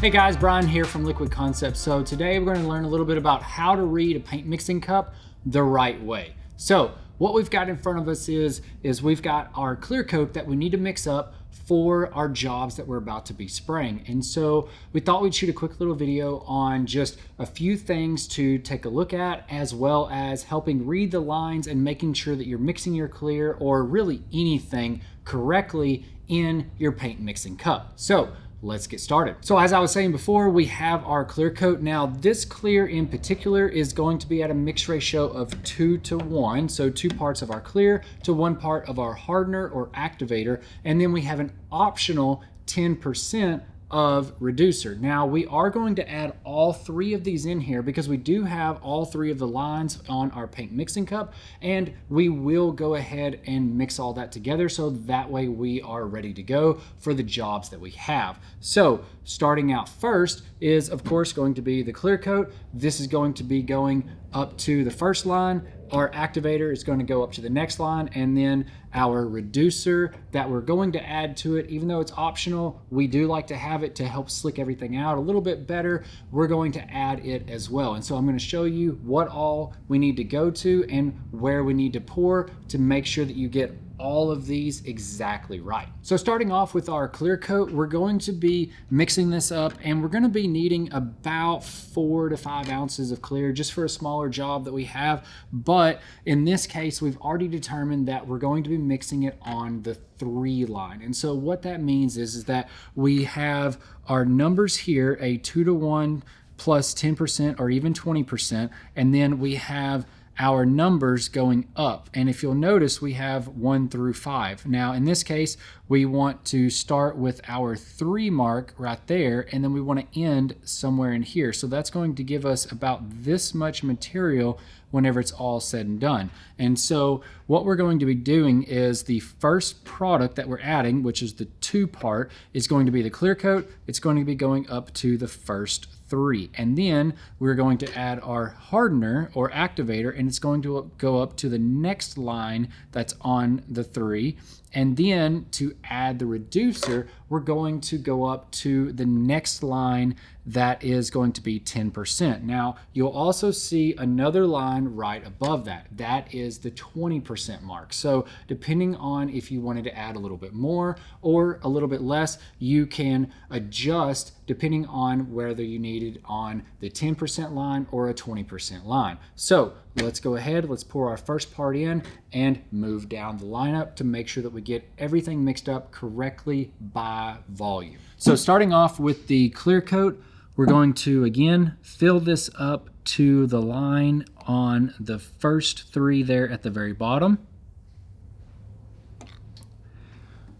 Hey guys, Bryan here from Liquid Concepts. So today we're going to learn a little bit about how to read a paint mixing cup the right way. So what we've got in front of us is we've got our clear coat that we need to mix up for our jobs that we're about to be spraying. And so we thought we'd shoot a quick little video on just a few things to take a look at, as well as helping read the lines and making sure that you're mixing your clear or really anything correctly in your paint mixing cup. So let's get started. So as I was saying before, we have our clear coat. Now this clear in particular is going to be at a mix ratio of 2:1. So 2 parts of our clear to 1 part of our hardener or activator. And then we have an optional 10% of reducer. Now we are going to add all 3 of these in here because we do have all 3 of the lines on our paint mixing cup, and we will go ahead and mix all that together so that way we are ready to go for the jobs that we have. So starting out first is of course going to be the clear coat. This is going to be going up to the first line. Our activator is going to go up to the next line, and then our reducer that we're going to add to it, even though it's optional, we do like to have it to help slick everything out a little bit better. We're going to add it as well. And so I'm going to show you what all we need to go to and where we need to pour to make sure that you get all of these exactly right. So starting off with our clear coat, we're going to be mixing this up, and we're going to be needing about 4 to 5 ounces of clear just for a smaller job that we have. But in this case, we've already determined that we're going to be mixing it on the 3 line. And so what that means is that we have our numbers here, a 2:1 plus 10% or even 20%, and then we have our numbers going up. And if you'll notice, we have 1 through 5. Now in this case, we want to start with our 3 mark right there, and then we want to end somewhere in here. So that's going to give us about this much material whenever it's all said and done. And so what we're going to be doing is the first product that we're adding, which is the 2 part, is going to be the clear coat. It's going to be going up to the first 3, and then we're going to add our hardener or activator, and it's going to go up to the next line that's on the 3. And then to add the reducer, we're going to go up to the next line that is going to be 10%. Now, you'll also see another line right above that. That is the 20% mark. So depending on if you wanted to add a little bit more or a little bit less, you can adjust depending on whether you need it on the 10% line or a 20% line. So let's go ahead, let's pour our first part in and move down the lineup to make sure that we get everything mixed up correctly by volume. So starting off with the clear coat, we're going to again fill this up to the line on the first 3 there at the very bottom.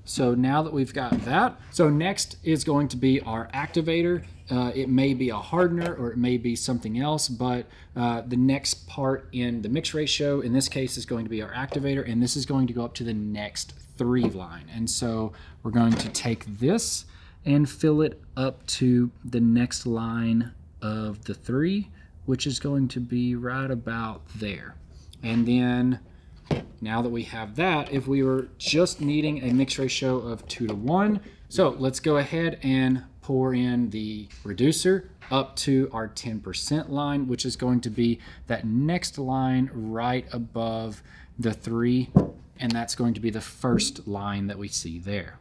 So now that we've got that, so next is going to be our activator. It may be a hardener or it may be something else, but the next part in the mix ratio in this case is going to be our activator, and this is going to go up to the next 3 line. And so we're going to take this and fill it up to the next line of the 3, which is going to be right about there. And then now that we have that, if we were just needing a mix ratio of 2:1, so let's go ahead and pour in the reducer up to our 10% line, which is going to be that next line right above the 3, and that's going to be the first line that we see there.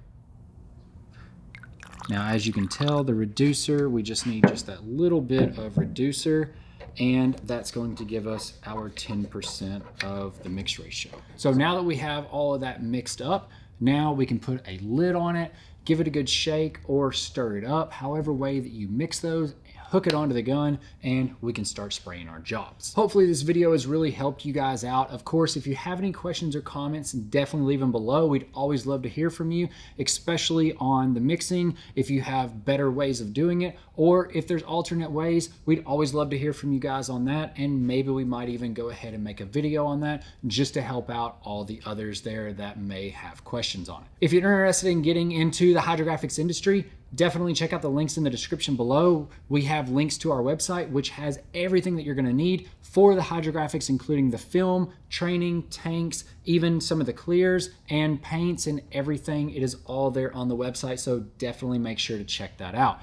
Now, as you can tell, the reducer, we just need just that little bit of reducer, and that's going to give us our 10% of the mix ratio. So now that we have all of that mixed up, now we can put a lid on it, give it a good shake, or stir it up, however way that you mix those, hook it onto the gun, and we can start spraying our jobs. Hopefully this video has really helped you guys out. Of course, if you have any questions or comments, definitely leave them below. We'd always love to hear from you, especially on the mixing. If you have better ways of doing it, or if there's alternate ways, we'd always love to hear from you guys on that, and maybe we might even go ahead and make a video on that just to help out all the others there that may have questions on it. If you're interested in getting into the hydrographics industry, definitely check out the links in the description below. We have links to our website, which has everything that you're going to need for the hydrographics, including the film, training, tanks, even some of the clears and paints and everything. It is all there on the website, so definitely make sure to check that out.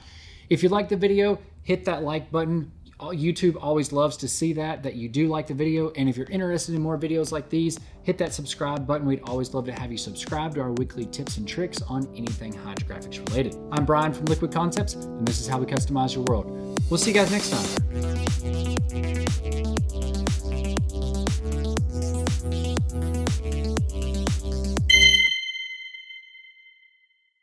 If you like the video, hit that like button. YouTube always loves to see that you do like the video. And if you're interested in more videos like these, hit that subscribe button. We'd always love to have you subscribe to our weekly tips and tricks on anything hydrographics related. I'm Bryan from Liquid Concepts, and this is how we customize your world. We'll see you guys next time.